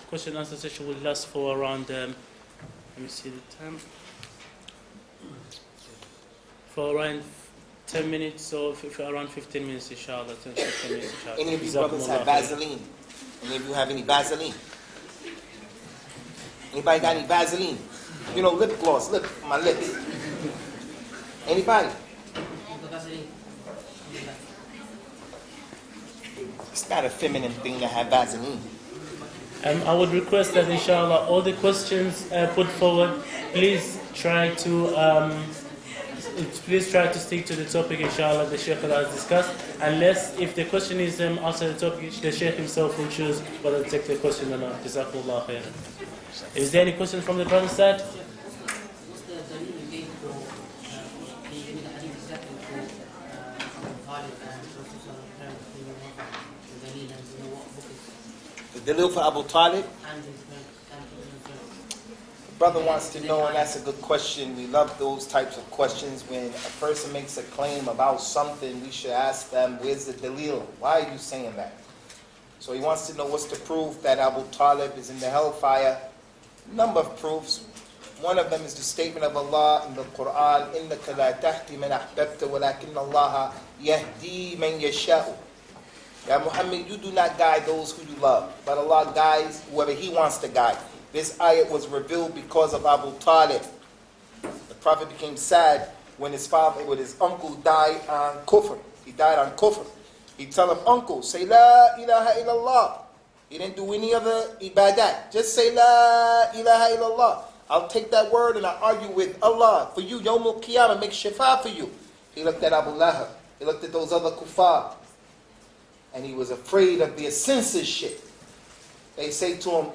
Question and answer session will last for around, let me see the time, for around 10 minutes or around 15 minutes, inshallah. 10 to 15 minutes, inshallah. Any of you brothers have Vaseline? Any of you have any Vaseline? Anybody got any Vaseline? You know, lip gloss, my lips. Anybody? It's not a feminine thing to have Vaseline. I would request that, inshallah, all the questions put forward, please try to stick to the topic, inshallah, the Shaykh has discussed. Unless, if the question is outside the topic, the Shaykh himself will choose whether to take the question or not. Jazakumullah khairan. Is there any question from the brother's side? The dalil for Abu Talib? The brother wants to know, and that's a good question. We love those types of questions. When a person makes a claim about something, we should ask them, where's the dalil? Why are you saying that? So he wants to know what's the proof that Abu Talib is in the hellfire. Number of proofs. One of them is the statement of Allah in the Quran, إِنَّكَ لَا تَهْدِي مَنْ أَحْبَبْتَ وَلَكِنَّ اللَّهَ يَهْدِي مَنْ يَشَاءُ. Ya Muhammad, you do not guide those who you love, but Allah guides whoever He wants to guide. This ayat was revealed because of Abu Talib. The Prophet became sad when his uncle died on kufr. He died on kufr. He'd tell him, uncle, say La ilaha illallah. He didn't do any other ibadat. Just say La ilaha illallah. I'll take that word and I'll argue with Allah for you. Yawm al-Qiyamah, make shifa for you. He looked at Abu Lahab. He looked at those other kuffar. And he was afraid of their censorship. They say to him,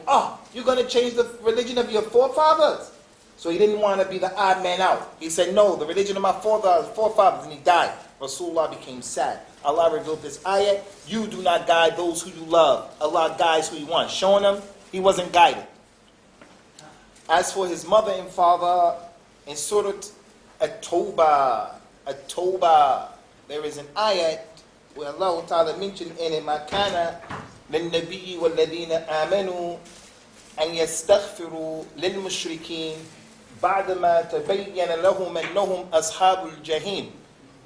you're going to change the religion of your forefathers? So he didn't want to be the odd man out. He said, no, the religion of my forefathers, and he died. Rasulullah became sad. Allah revealed this ayat, you do not guide those who you love. Allah guides who He wants. Showing him he wasn't guided. As for his mother and father, in Surah at-Tawbah, there is an ayat where Allah Ta'ala mentioned in it, مَا كَانَ لِلنَّبِيِّ وَالَّذِينَ آمَنُوا أَنْ يَسْتَغْفِرُوا لِلْمُشْرِكِينَ بَعْدَمَا تَبَيَّنَ لَهُمْ أَنَّهُمْ أَصْحَابُ الْجَحِيمِ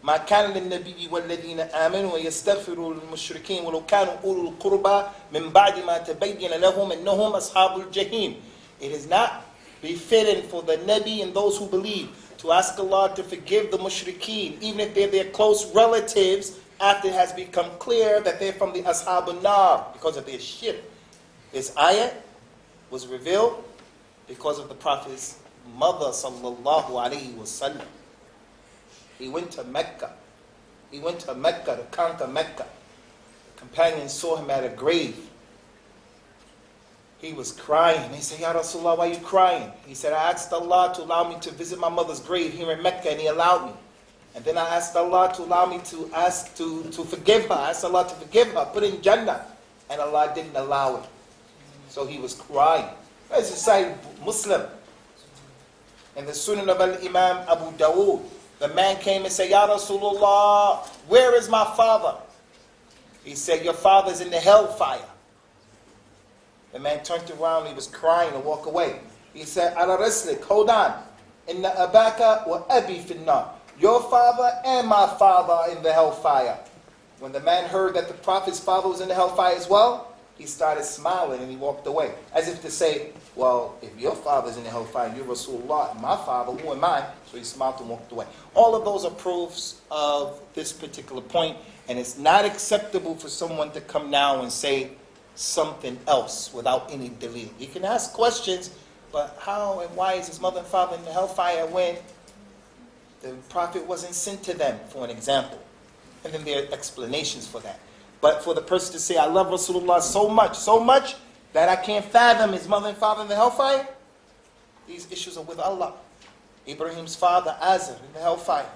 مَا كَانَ لِلنَّبِيِّ وَالَّذِينَ آمَنُوا أَنْ يَسْتَغْفِرُوا لِلْمُشْرِكِينَ وَلَوْ كَانُوا أُولُو الْقُرْبَى مِنْ بَعْدِ مَا تَبَيَّنَ لَهُمْ أَنَّهُمْ أَصْحَابُ الْجَحِيمِ. It is not befitting for the Nabi and those who believe to ask Allah to forgive the mushrikeen, even if they're their close relatives, after it has become clear that they're from the Ashab al-Nar because of their shirk. This ayat was revealed because of the Prophet's mother, sallallahu alayhi wasallam. He went to Mecca. To conquer Mecca. The companions saw him at a grave. He was crying. They said, Ya Rasulullah, why are you crying? He said, I asked Allah to allow me to visit my mother's grave here in Mecca, and He allowed me. And then I asked Allah to allow me to forgive her. I asked Allah to forgive her, put her in Jannah. And Allah didn't allow it. So he was crying. As a Sahih Muslim. In the Sunan of Al-Imam Abu Dawood, the man came and said, Ya Rasulullah, where is my father? He said, your father's in the hellfire. The man turned around, he was crying and walked away. He said, Ala Raslik, hold on. Inna abaka wa abi finnar. Your father and my father are in the hellfire. When the man heard that the Prophet's father was in the hellfire as well, he started smiling and he walked away. As if to say, well, if your father's in the hellfire, you're Rasulullah, and my father, who am I? So he smiled and walked away. All of those are proofs of this particular point, and it's not acceptable for someone to come now and say something else without any dalil. You can ask questions, but how and why is his mother and father in the hellfire when the Prophet wasn't sent to them, for an example? And then there are explanations for that. But for the person to say, I love Rasulullah so much, that I can't fathom his mother and father in the hellfire, these issues are with Allah. Ibrahim's father, Azar, in the hellfire.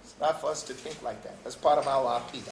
It's not for us to think like that. That's part of our aqidah.